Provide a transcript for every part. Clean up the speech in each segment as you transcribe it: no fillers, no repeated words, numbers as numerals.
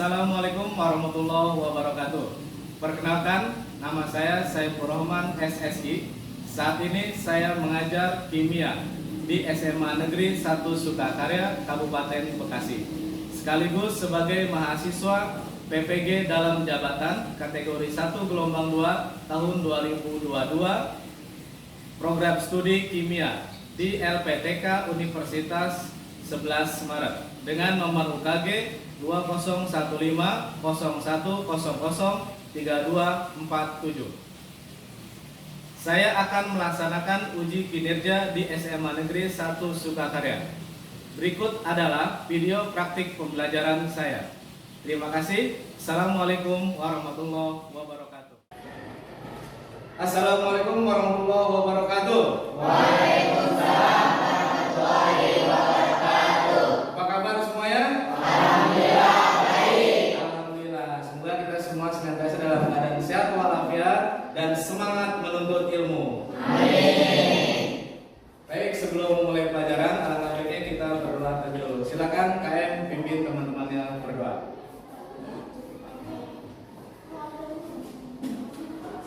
Assalamualaikum warahmatullahi wabarakatuh. Perkenalkan, nama saya Saifur Rahman SSI. Saat ini saya mengajar kimia di SMA Negeri 1 Sukakarya, Kabupaten Bekasi. Sekaligus sebagai mahasiswa PPG dalam jabatan kategori 1 gelombang 2 tahun 2022 program studi kimia di LPTK Universitas 11 Maret dengan nomor UKG 201501003247. Saya akan melaksanakan uji kinerja di SMA Negeri 1 Sukakarya. Berikut adalah video praktik pembelajaran saya. Terima kasih. Assalamualaikum warahmatullahi wabarakatuh. Assalamualaikum warahmatullahi wabarakatuh. Waalaikumsalam warahmatullahi wabarakatuh. Apa kabar semuanya? Alhamdulillah baik. Alhamdulillah. Semoga kita semua senantiasa dalam keadaan sehat walafiat dan semangat menuntut ilmu. Amin. Baik, sebelum mulai pelajaran, alangkah baiknya kita berdoa terlebih dahulu. Silakan KM pimpin teman-temannya berdoa.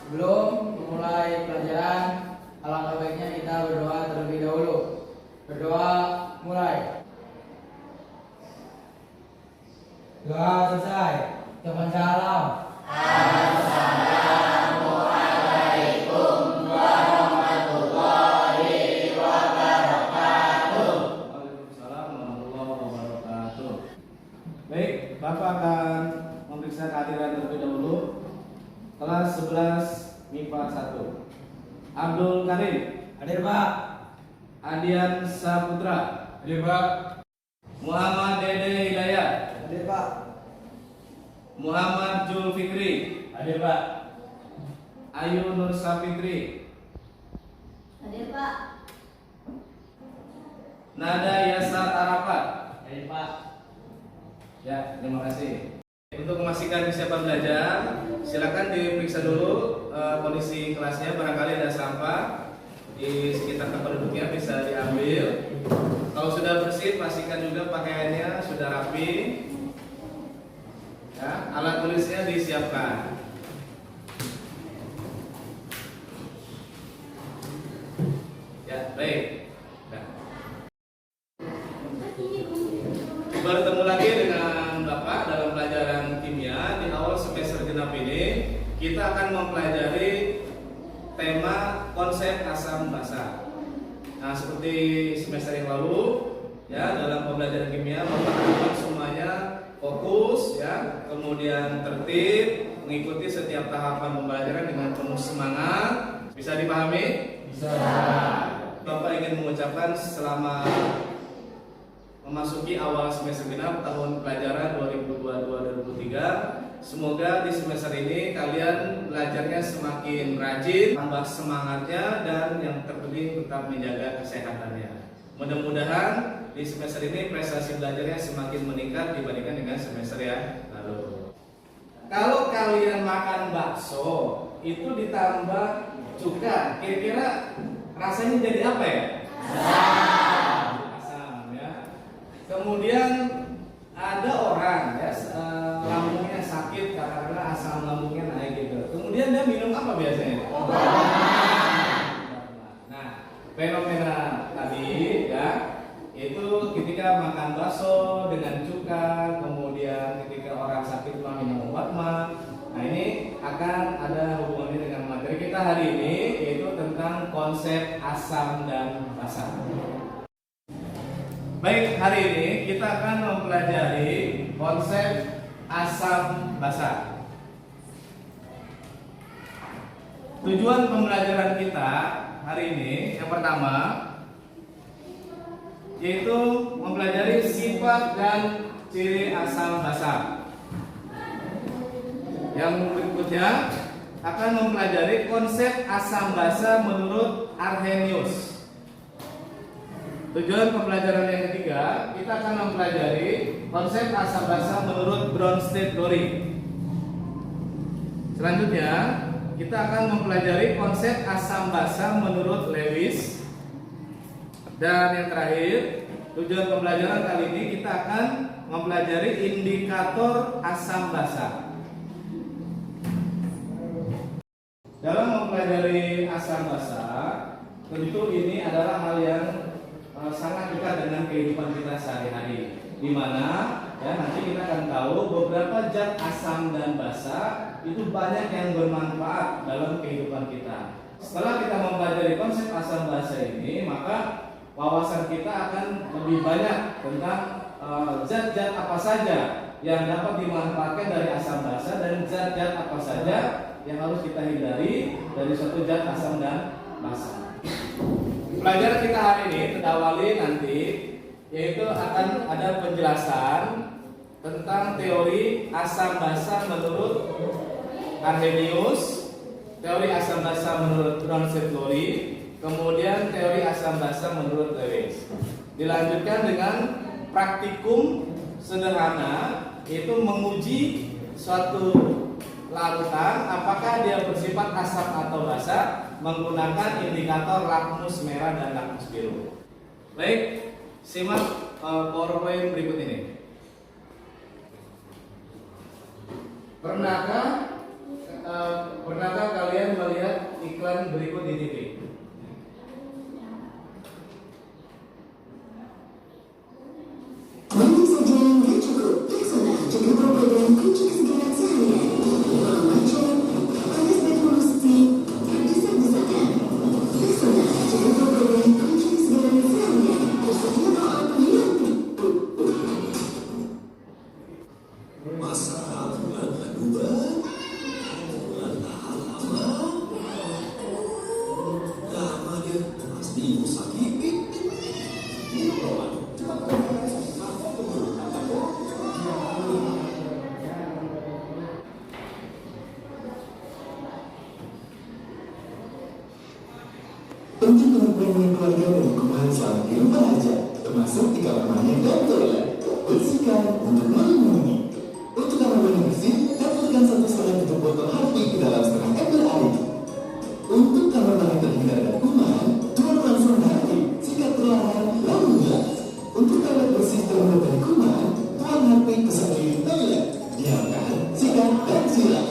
Sebelum memulai pelajaran, alangkah baiknya kita berdoa terlebih dahulu. Berdoa mulai. Doa selesai. Teman salam. Assalamualaikum warahmatullahi wabarakatuh. Waalaikumsalam warahmatullahi wabarakatuh. Baik, Bapak akan memeriksa kehadiran terlebih dahulu. Kelas 11 MIPA 1. Abdul Karim, Hadir Pak. Adian Saputra, Hadir Pak. Muhammad Dede Hidayat, Hadir Pak. Muhammad Julfikri, Hadir Pak. Ayu Nur Safitri, Hadir Pak. Nada Yasar Arafat. Hadir Pak. Ya, terima kasih. Untuk memastikan kesiapan belajar, silakan diperiksa dulu kondisi kelasnya. Barangkali ada sampah di sekitar tempat duduknya, bisa diambil. Kalau sudah bersih, pastikan juga pakaiannya sudah rapi. Ya, alat tulisnya disiapkan. Ya, baik. Nah. Bertemu lagi dengan Bapak dalam pelajaran kimia. Di awal semester genap ini kita akan mempelajari tema konsep asam basa. Nah, seperti semester yang lalu ya, dalam pembelajaran kimia Bapak harapkan semuanya fokus ya, kemudian tertib, mengikuti setiap tahapan pembelajaran dengan penuh semangat. Bisa dipahami? Bisa. Bapak ingin mengucapkan selamat memasuki awal semester genap tahun pelajaran 2022-2023. Semoga di semester ini kalian belajarnya semakin rajin, tambah semangatnya, dan yang terpenting tetap menjaga kesehatannya. Mudah-mudahan di semester ini prestasi belajarnya semakin meningkat dibandingkan dengan semester yang lalu. Kalau kalian makan bakso itu ditambah cuka, kira-kira rasanya jadi apa ya? Asam ya. Kemudian ada orang ya, lambungnya sakit karena asam lambungnya naik gitu. Kemudian dia minum apa biasanya? Nah, fenomena tadi ya, itu ketika makan bakso dengan cuka, kemudian ketika orang sakit minum obat mah. Nah, ini akan ada hubungannya dengan materi kita hari ini, yaitu tentang konsep asam dan basa. Baik, hari ini kita akan mempelajari konsep asam basa. Tujuan pembelajaran kita hari ini yang pertama yaitu mempelajari sifat dan ciri asam basa. Yang berikutnya akan mempelajari konsep asam basa menurut Arrhenius. Tujuan pembelajaran yang ketiga, kita akan mempelajari konsep asam basa menurut Bronsted-Lowry. Selanjutnya, kita akan mempelajari konsep asam basa menurut Lewis. Dan yang terakhir, tujuan pembelajaran kali ini kita akan mempelajari indikator asam basa. Dalam mempelajari asam basa, tentu ini adalah hal yang sangat dekat dengan kehidupan kita sehari-hari, di mana ya nanti kita akan tahu beberapa zat asam dan basa itu banyak yang bermanfaat dalam kehidupan kita. Setelah kita mempelajari konsep asam basa ini, maka wawasan kita akan lebih banyak tentang zat-zat apa saja yang dapat dimanfaatkan dari asam basa dan zat-zat apa saja yang harus kita hindari dari suatu zat asam dan basa. Pelajaran kita hari ini kita awali nanti, yaitu akan ada penjelasan tentang teori asam basa menurut Arrhenius, teori asam basa menurut Bronsted-Lowry, kemudian teori asam basa menurut Lewis. Dilanjutkan dengan praktikum sederhana, yaitu menguji suatu larutan apakah dia bersifat asam atau basa menggunakan indikator lakmus merah dan lakmus biru. Baik, simak PowerPoint berikut ini. Pernahkah kalian melihat iklan berikut di TV? Banyak saja yang gak cukup. Rexona juga program kucing segera seharian. Ruang macam, panas dan polusi, berdesak-desakan. Rexona juga program kucing segera seharian. Bersedia soal pilihan. Masa bulan kedua, bulan tahan lama, lama dia pasti ibu sakit. Untuk kemampuan keluarga dan kumahan selama di rumah aja, termasuk di kamar mandi dan toilet. Bersihkan untuk melindungi. Untuk kamar mandi bersih, dapatkan 1,5 botol Harpic ke dalam setengah ember air. Untuk kamar mandi terhindar dari kuman, tuang langsung Harpic, sikat perlahan lalu bilas. Untuk toilet bersih terhindar dari kuman, tuang Harpic ke sekeliling toilet. Diamkan, sikat dan siram.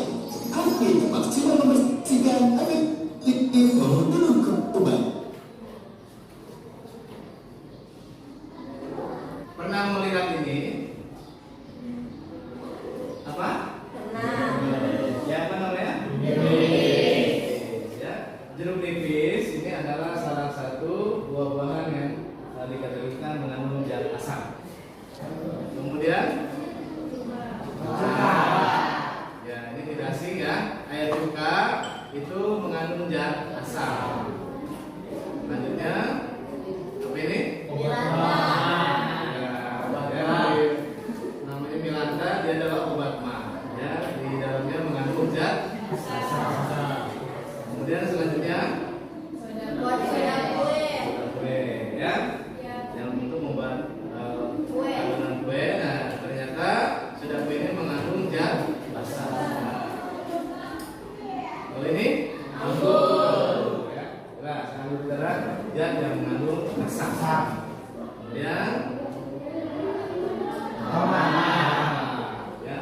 Harpic maksimal membersihkan efektif menurunkan kuman. Pernah melihat ini? Apa? Ya, apa namanya? Ya, jeruk nipis ini adalah salah satu buah-buahan yang dikategorikan mengandung zat asam. Kemudian, ya ini tidak asing ya, air cuka itu mengandung zat asam. Selanjutnya, apa ini? Namanya Milanta, dia adalah obat mah. Ya, di dalamnya mengandung zat asam. Kemudian selanjutnya kue, ya, yang untuk membuat adonan kue. Nah, ternyata sudah kue ini mengandung zat basa. Kalau ini anggur, ya, jelas anggur terang zat yang mengandung asam. Kemudian ya,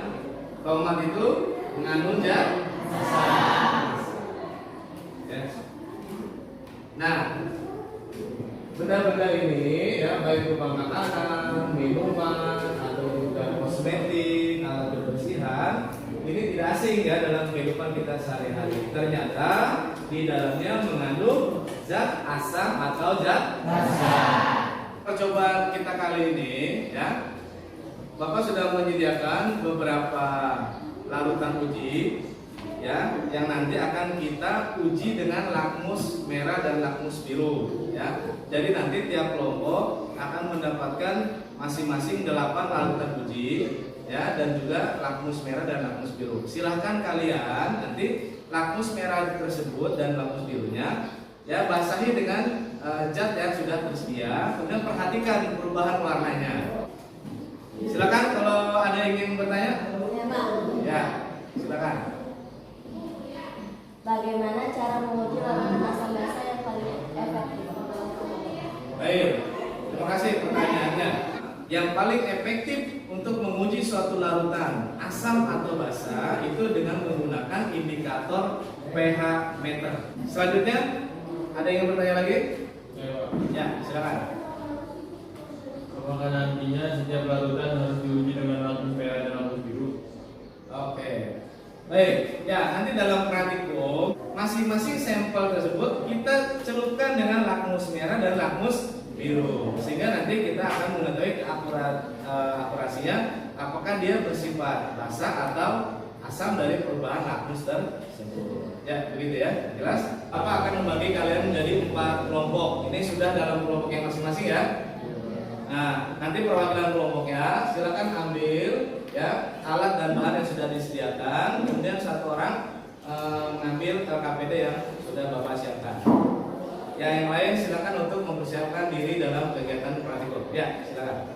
tomat itu mengandung zat asam. Ya. Nah, benda-benda ini ya baik berupa makanan, minuman, atau juga kosmetik, alat kebersihan, ini tidak asing ya dalam kehidupan kita sehari-hari. Ternyata di dalamnya mengandung zat asam atau zat basa. Percobaan kita kali ini ya, Bapak sudah menyediakan beberapa larutan uji ya, yang nanti akan kita uji dengan lakmus merah dan lakmus biru ya. Jadi nanti tiap kelompok akan mendapatkan masing-masing 8 larutan uji ya, dan juga lakmus merah dan lakmus biru. Silahkan kalian nanti lakmus merah tersebut dan lakmus birunya ya basahi dengan zat yang sudah tersedia, kemudian perhatikan perubahan warnanya. Silakan kalau ada yang ingin bertanya. Ya, Pak. Ya, silakan. Bagaimana cara menguji larutan asam basa yang paling efektif? Baik, terima kasih pertanyaannya. yang paling efektif untuk menguji suatu larutan asam atau basa itu dengan menggunakan indikator pH meter. Selanjutnya, ada yang bertanya lagi? Ya, silakan. Apakah nantinya setiap larutan harus diuji dengan lakmus merah dan lakmus biru? Oke. Baik, ya nanti dalam praktikum masing-masing sampel tersebut kita celupkan dengan lakmus merah dan lakmus biru, sehingga nanti kita akan mengetahui akurasinya apakah dia bersifat basa atau asam dari perubahan lakmus tersebut. Ya, begitu ya, jelas. Apa akan membagi kalian menjadi 4 kelompok. Ini sudah dalam kelompok yang masing-masing ya. Nah, nanti perwakilan kelompoknya silakan ambil ya alat dan bahan yang sudah disediakan, kemudian satu orang mengambil LKPD yang sudah Bapak siapkan. Ya, yang lain silakan untuk mempersiapkan diri dalam kegiatan praktikum. Ya, silakan.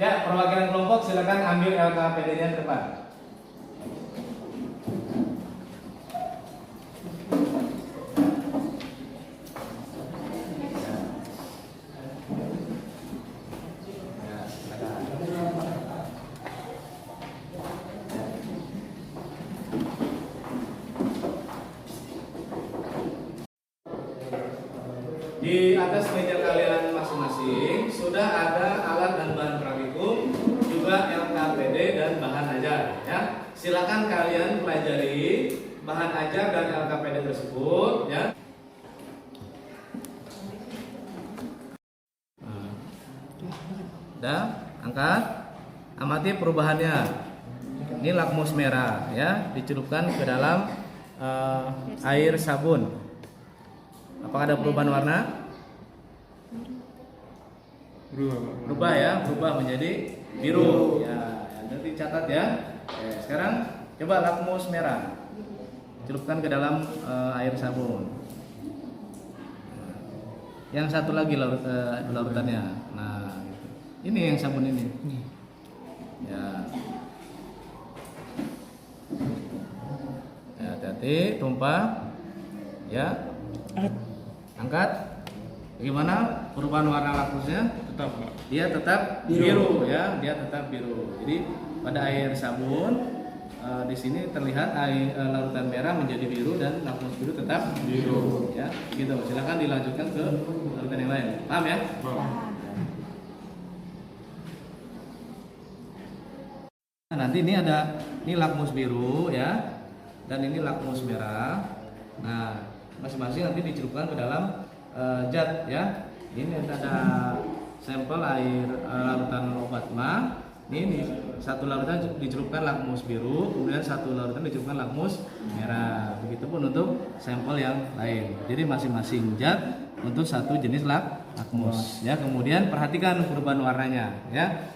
Ya, perwakilan kelompok silakan ambil LKPD-nya ke depan. Ya, silakan. Di atas meja kalian masing-masing sudah ada alat dan bahan praktikum, juga LKPD dan bahan ajar ya. Silakan kalian pelajari bahan ajar dan LKPD tersebut ya. Dah, angkat. Amati perubahannya. Ini lakmus merah ya, dicelupkan ke dalam air sabun. Apakah ada perubahan warna? Berubah ya, berubah menjadi biru. Ya, nanti catat ya. Oke, sekarang coba lakmus merah. Celupkan ke dalam air sabun. Yang satu lagi larutannya. Nah, ini yang sabun ini. Ya. Ya, hati-hati, tumpah. Ya. Angkat. Bagaimana perubahan warna lakmusnya? Tetap, Pak. Dia tetap biru ya, dia tetap biru. Jadi pada air sabun di sini terlihat air larutan merah menjadi biru dan lakmus biru tetap biru ya. Gitu. Silakan dilanjutkan ke larutan yang lain. Paham ya? Nah, nanti ini ada lakmus biru ya, dan ini lakmus merah. Nah, masing-masing nanti dicelupkan ke dalam zat ya. Ini ada sampel air larutan obat mah. Ini satu larutan dicelupkan lakmus biru, kemudian satu larutan dicelupkan lakmus merah. Begitupun untuk sampel yang lain. Jadi masing-masing zat untuk satu jenis lakmus ya. Kemudian perhatikan perubahan warnanya ya.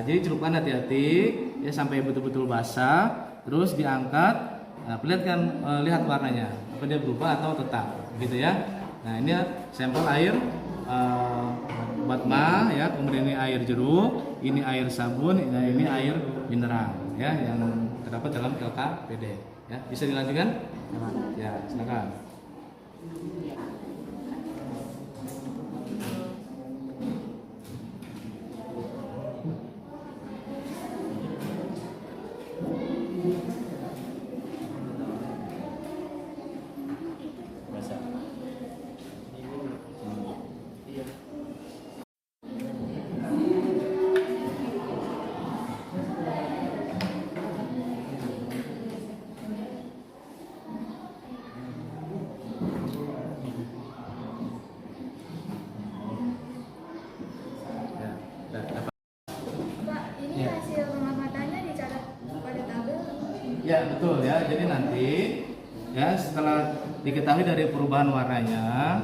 Jadi celupkan hati-hati ya sampai betul-betul basah, terus diangkat. Nah, perlihatkan lihat warnanya, apa dia berubah atau tetap, gitu ya. Nah, ini sampel air batma ya, kemudian ini air jeruk, ini air sabun, ini air mineral ya yang terdapat dalam LKPD ya. Bisa dilanjutkan? Ya, silakan. Ya betul ya, jadi nanti ya setelah diketahui dari perubahan warnanya,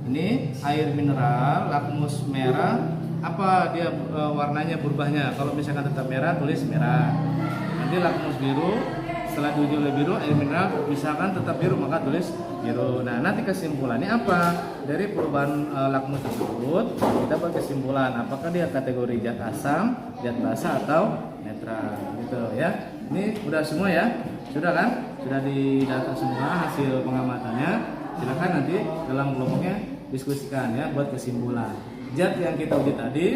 ini air mineral, lakmus merah, apa dia warnanya berubahnya? Kalau misalkan tetap merah tulis merah, nanti lakmus biru setelah diuji oleh biru, air mineral misalkan tetap biru, maka tulis biru. Nah, nanti kesimpulannya apa? Dari perubahan lakmus tersebut, kita buat kesimpulan apakah dia kategori zat asam, zat basa atau netral, gitu ya. Ini udah semua ya? Sudah kan? Sudah didata semua hasil pengamatannya. Silakan nanti dalam kelompoknya diskusikan ya buat kesimpulan. Zat yang kita uji tadi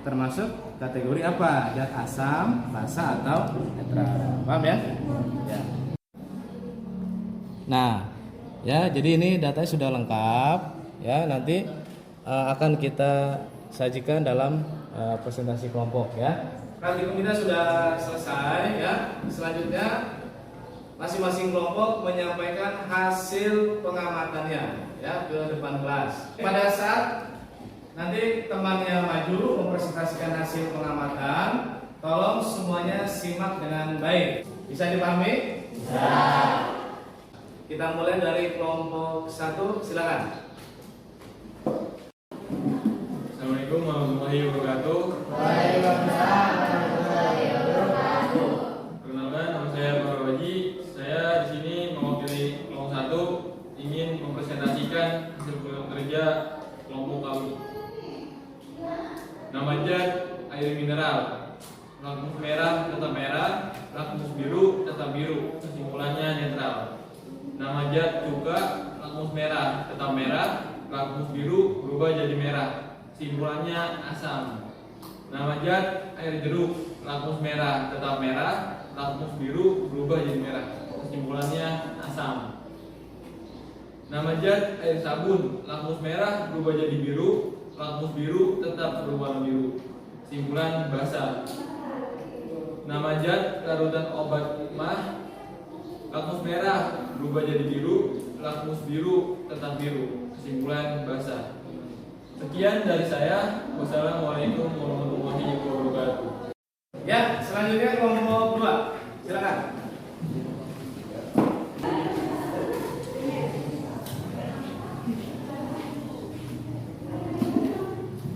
termasuk kategori apa? Zat asam, basa atau netral. Paham ya? Ya. Nah, ya jadi ini datanya sudah lengkap ya. Nanti akan kita sajikan dalam presentasi kelompok ya. Praktikum kita sudah selesai ya. Selanjutnya masing-masing kelompok menyampaikan hasil pengamatannya ya ke depan kelas. Pada saat nanti temannya maju mempresentasikan hasil pengamatan, tolong semuanya simak dengan baik. Bisa dipahami? Bisa. Kita mulai dari kelompok 1, silakan. Assalamualaikum warahmatullahi wabarakatuh. Waalaikumsalam warahmatullahi wabarakatuh. Perkenalkan, nama saya Pak Waji. Saya di sini mewakili kelompok 1 ingin mempresentasikan hasil kerja kelompok kami. Nama zat air mineral. Lakmus merah tetap merah, lakmus biru tetap biru. Kesimpulannya netral. Nama zat cuka, lakmus merah tetap merah, lakmus biru berubah jadi merah. Kesimpulannya asam. Nama zat air jeruk, lakmus merah tetap merah, lakmus biru berubah jadi merah. Kesimpulannya asam. Nama zat air sabun, lakmus merah berubah jadi biru, lakmus biru tetap berwarna biru. Kesimpulan basa. Nama zat larutan obat mah, lakmus merah berubah jadi biru, lakmus biru tetap biru. Kesimpulan basa. Sekian dari saya. Wassalamualaikum warahmatullahi wabarakatuh. Ya, selanjutnya kelompok 2. Silakan.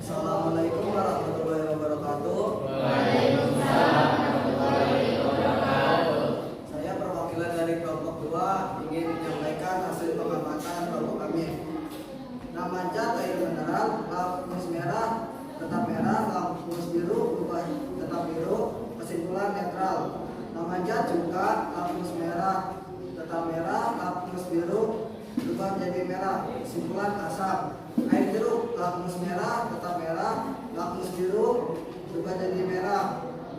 Assalamualaikum warahmatullahi wabarakatuh. Waalaikumsalam warahmatullahi wabarakatuh. Saya perwakilan dari kelompok 2 ingin menyampaikan hasil pengamatan kelompok kami. Nama zat air mineral, lakmus merah tetap merah, lakmus biru berubah tetap biru. Kesimpulan netral. Nama zat cuka, lakmus merah tetap merah, lakmus biru berubah jadi merah. Kesimpulan asam. Air jeruk, lakmus merah tetap merah, lakmus biru berubah jadi merah.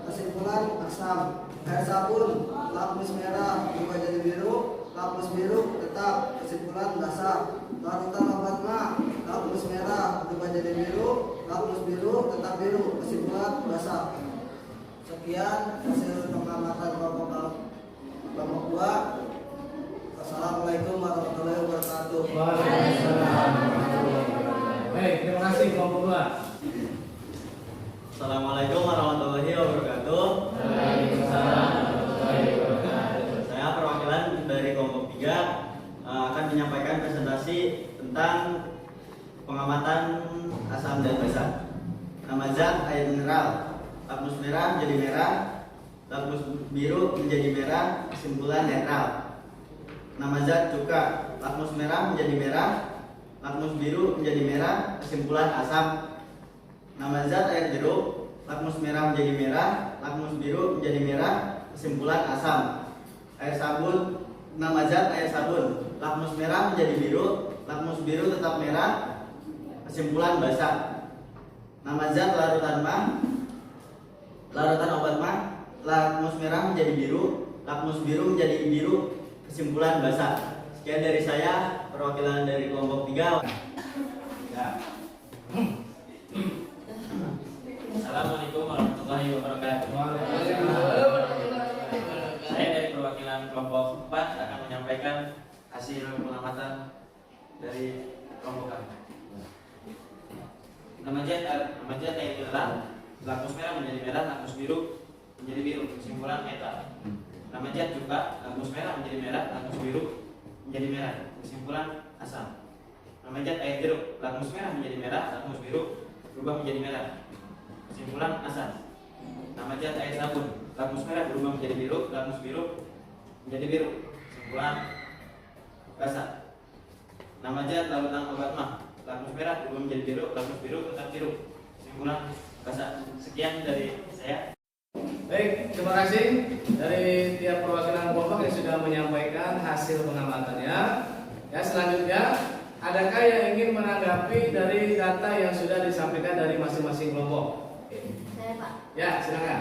Kesimpulan asam. Air sabun, lakmus merah berubah jadi biru, lakmus biru tetap. Kesimpulan basa. Larutan obat mah, lakmus merah berubah jadi biru, lakmus biru tetap biru. Kesimpulan basa. Sekian hasil pengamatan kelompok 2. Assalamualaikum warahmatullahi wabarakatuh. Waalaikumsalam. Baik, terima kasih kelompok 2. Assalamualaikum warahmatullahi wabarakatuh. Waalaikumsalam warahmatullahi wabarakatuh. Saya perwakilan dari kelompok 3 akan menyampaikan presentasi tentang pengamatan asam dan basa. Nama zat air mineral, lakmus merah menjadi merah, lakmus biru menjadi merah. Kesimpulan netral. Nama zat cuka, lakmus merah menjadi merah, lakmus biru menjadi merah. Kesimpulan asam. Nama zat air jeruk, lakmus merah menjadi merah, lakmus biru menjadi merah. Kesimpulan asam. Air sabun, nama zat air sabun, lakmus merah menjadi biru, lakmus biru tetap merah. Kesimpulan basa. Nama zat larutan mah, larutan obat mah, lakmus merah menjadi biru, lakmus biru menjadi biru. Kesimpulan basa. Sekian dari saya, perwakilan dari kelompok 3. Ya. Assalamualaikum warahmatullahi wabarakatuh. Saya dari perwakilan kelompok 4 akan menyampaikan hasil pengamatan dari kelompok kami. Nama zat air mineral, lakmus merah menjadi merah, lakmus biru menjadi biru. Kesimpulan netral. Nama zat cuka, lakmus merah menjadi merah, lakmus biru menjadi merah. Kesimpulan asam. Nama zat air jeruk, lakmus merah menjadi merah, lakmus biru berubah menjadi merah. Kesimpulan asam. Nama zat air sabun, lakmus merah berubah menjadi biru, lakmus biru menjadi biru. Kesimpulan basah. Nama zat larutan obat mah. Lakmus merah berubah menjadi biru, lakmus biru tetap biru. Kesimpulan basah. Sekian dari saya. Baik, terima kasih dari tiap perwakilan kelompok yang sudah menyampaikan hasil pengamatannya. Ya, selanjutnya, adakah yang ingin menanggapi dari data yang sudah disampaikan dari masing-masing kelompok? Saya Pak. Ya, silakan.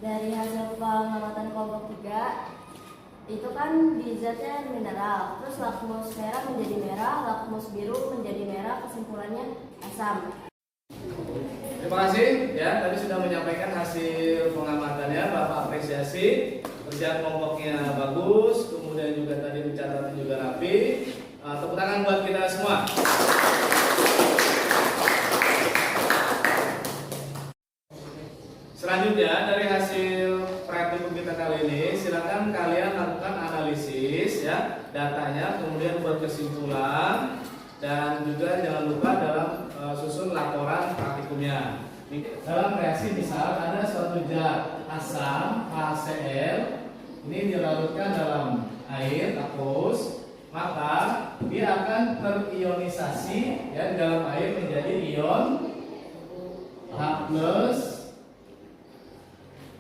Dari hasil pengamatan kelompok 3 itu kan di zatnya mineral, terus lakmus merah menjadi merah, lakmus biru menjadi merah, kesimpulannya asam. Terima kasih ya, tadi sudah menyampaikan hasil pengamatannya, Bapak apresiasi kerja kelompoknya bagus, kemudian juga tadi mencatatnya juga rapi. Tepuk tangan buat kita semua. Selanjutnya dari hasil praktikum kita kali ini, silakan kalian lakukan analisis ya datanya, kemudian buat kesimpulan dan juga jangan lupa dalam susun laporan praktikumnya. Dalam reaksi misal ada suatu zat asam HCl ini dilarutkan dalam air aqueous, maka dia akan terionisasi ya di dalam air menjadi ion H+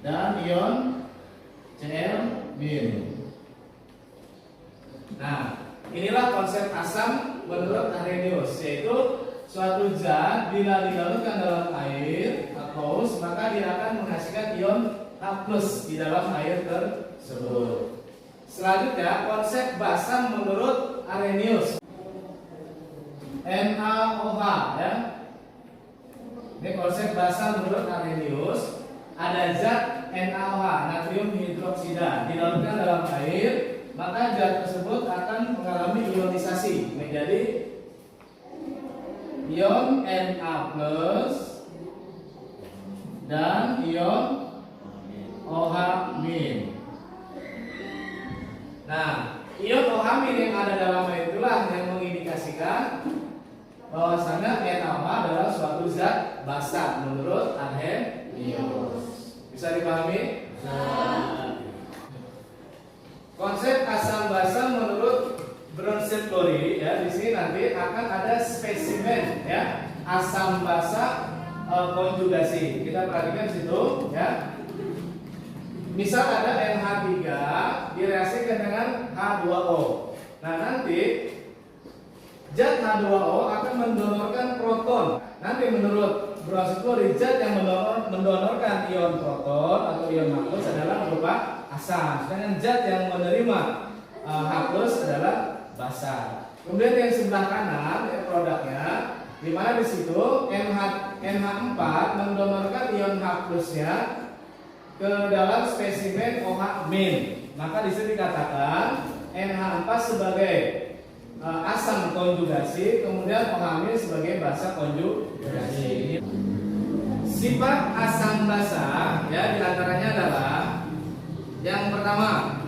dan ion Cl-. Nah, inilah konsep asam menurut Arrhenius, yaitu suatu zat bila dilarutkan dalam air aqueous maka dia akan menghasilkan ion H+ di dalam air tersebut. Selanjutnya konsep basam menurut Arrhenius, NaOH ya. Ini konsep basam menurut Arrhenius. Ada zat NaOH, natrium hidroksida, dilarutkan dalam air, maka zat tersebut akan mengalami ionisasi menjadi ion Na+ dan ion OH-. Nah, ion OH- yang ada dalam air itulah yang mengindikasikan bahwasanya NaOH adalah suatu zat basa menurut Arrhenius. Bisa dipahami? Konsep asam basa menurut Bronsted-Lowry ya, di sini nanti akan ada spesimen ya asam basa konjugasi. Kita perhatikan di situ ya. Misal ada NH3 direaksikan dengan H2O. Nah, nanti zat H2O akan mendonorkan proton. Nanti menurut Bronsted-Lowry zat yang mendonorkan ion proton atau ion H+ adalah berupa asam. Sedangkan zat yang menerima H+ adalah basa. Kemudian yang sebelah kanan ya, produknya, di mana di situ NH4 mendonorkan ion H+-nya ke dalam spesimen OH-. Maka di sini dikatakan NH4 sebagai asam konjugasi, kemudian OH- sebagai basa konjugasi. Sifat asam basa ya diantaranya adalah yang pertama,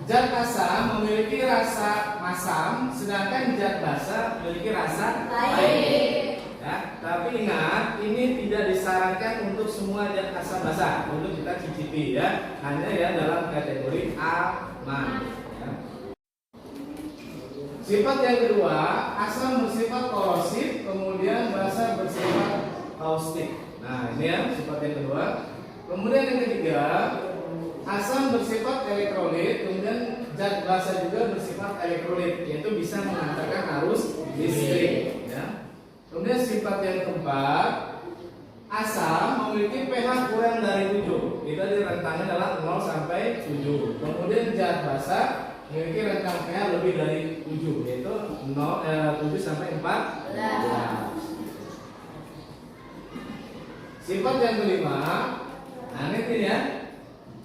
zat asam memiliki rasa asam, sedangkan zat basa memiliki rasa pahit. Ya, tapi ingat, ini tidak disarankan untuk semua zat asam basa untuk kita cicipi ya, hanya ya dalam kategori aman. Ya. Sifat yang kedua, asam bersifat korosif, kemudian basa bersifat kaustik. Nah, ini ya sifat yang kedua. Kemudian yang ketiga, asam bersifat elektrolit, kemudian zat basa juga bersifat elektrolit, yaitu bisa mengantarkan arus listrik. Ya. Kemudian sifat yang keempat, asam memiliki pH kurang dari 7. Kita di rentangnya adalah 0 sampai 7. Kemudian zat basa memiliki rentang pH lebih dari 7, yaitu 7 sampai 14. Sifat yang kelima, nah ini ya,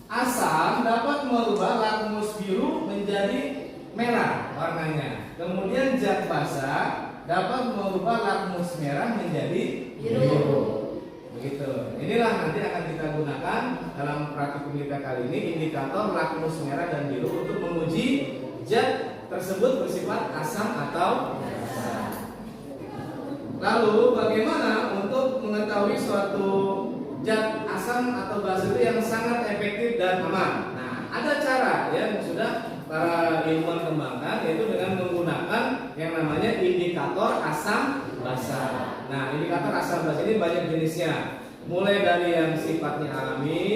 asam dapat merubah lakmus biru menjadi merah warnanya. Kemudian zat basa dapat merubah lakmus merah menjadi biru. Begitu. Inilah nanti akan kita gunakan dalam praktikum kita kali ini, indikator lakmus merah dan biru untuk menguji zat tersebut bersifat asam atau basa. Lalu bagaimana untuk mengetahui suatu zat asam asam atau basa itu yang sangat efektif dan aman. Nah, ada cara ya yang sudah para ilmuwan kembangkan, yaitu dengan menggunakan yang namanya indikator asam basa. Nah, indikator asam basa ini banyak jenisnya, mulai dari yang sifatnya alami,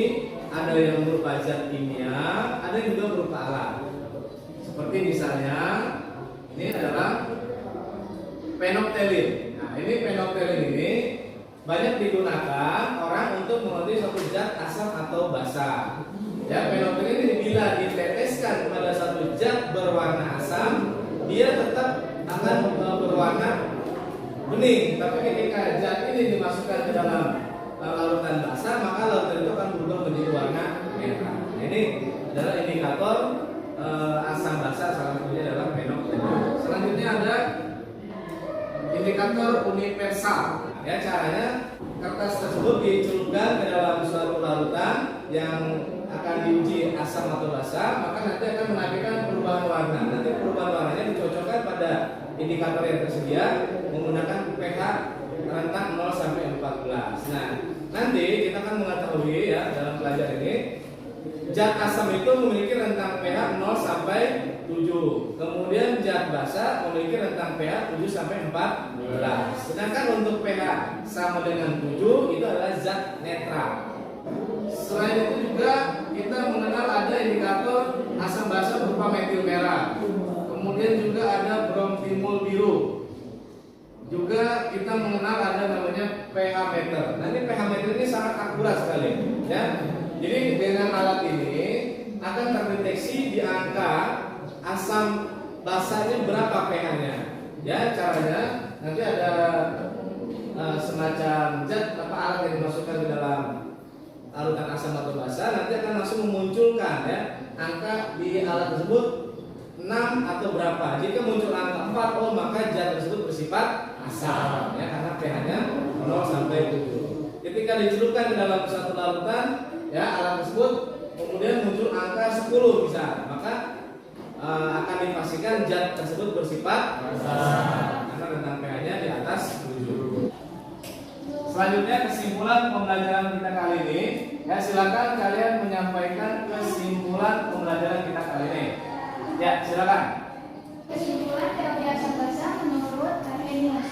ada yang berupa zat kimia, ada juga berupa alat. Seperti misalnya ini adalah penoptelin. Nah, ini penoptelin ini banyak digunakan orang untuk mengerti suatu zat asam atau basa. Ya, penoptelin ini bila diteteskan pada satu zat berwarna asam, dia tetap akan berwarna bening. Tapi ketika zat ini dimasukkan ke dalam larutan basa, maka larutan itu akan berubah menjadi warna merah. Ini adalah indikator asam basa, salah satunya adalah penoptelin. Selanjutnya ada indikator universal. Ya, caranya kertas tersebut dicelupkan ke dalam suatu larutan yang akan diuji asam atau basa, maka nanti akan menampilkan perubahan warna. Nanti perubahan warnanya dicocokkan pada indikator yang tersedia menggunakan pH rentang 0 sampai 14. Nah, nanti kita akan mengetahui ya dalam pelajaran ini zat asam itu memiliki rentang pH 0 sampai 7. Kemudian zat basa memiliki rentang pH 7 sampai 14. Sedangkan untuk pH sama dengan 7 itu adalah zat netral. Selain itu juga kita mengenal ada indikator asam basa berupa metil merah. Kemudian juga ada bromtimol biru. Juga kita mengenal ada namanya pH meter. Nah, ini pH meter ini sangat akurat sekali, ya. Jadi dengan alat ini akan terdeteksi di angka asam basanya berapa pH-nya. Ya, caranya nanti ada semacam zat apa alat yang dimasukkan ke dalam larutan asam atau basa, nanti akan langsung memunculkan ya angka di alat tersebut 6 atau berapa. Jika muncul angka 4, oh maka zat tersebut bersifat asam ya, karena pH-nya 0 sampai 7. Ketika dicelupkan ke dalam satu larutan ya alat tersebut kemudian muncul angka 10 bisa, maka akan dipastikan zat tersebut bersifat asam karena rentang pH-nya di atas 7. Selanjutnya kesimpulan pembelajaran kita kali ini. Ya, silakan kalian menyampaikan kesimpulan pembelajaran kita kali ini. Ya, silakan. Kesimpulan teori asam basa menurut Arrhenius.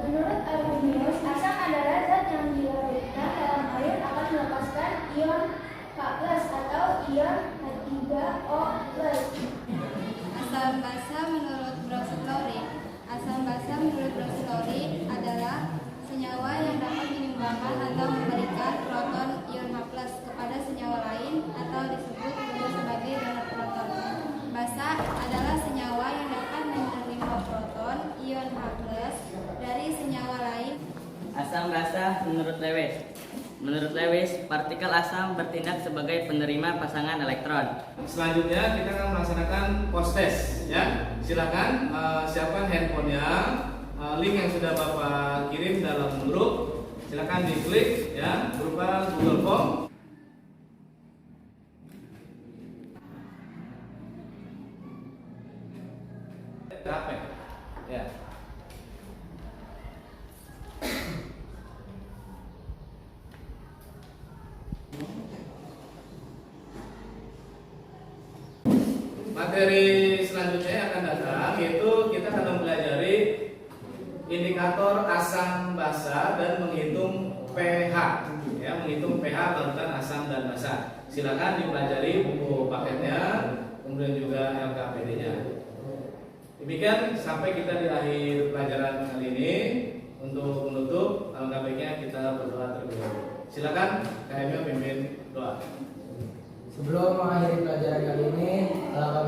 Menurut Arrhenius, asam adalah zat yang dilarutkan dalam air akan melepaskan ion H+ atau ion H3O+. Asam basa menurut Brocellori. Asam basa menurut Brocellori adalah senyawa yang dapat menyumbangkan atau memberikan proton ion H+ kepada senyawa lain atau disebut juga sebagai donor proton. Basa adalah senyawa yang dapat menerima proton ion H+ dari senyawa lain. Asam basa menurut Lewis. Menurut Lewis, partikel asam bertindak sebagai penerima pasangan elektron. Selanjutnya kita akan melaksanakan post test ya. Silakan siapkan handphonenya. Link yang sudah Bapak kirim dalam grup silakan diklik ya berupa Google Form. Capek ya. Materi selanjutnya yang akan datang yaitu kita akan mempelajari indikator asam basa dan menghitung pH ya, menghitung pH larutan asam dan basa. Silakan dipelajari buku paketnya, kemudian juga LKPD-nya. Demikian sampai kita di akhir pelajaran kali ini. Untuk menutup LKPD-nya kita berdoa terlebih dahulu. Silakan KMU pimpin doa. Sebelum mengakhiri pelajaran kali ini, alangkah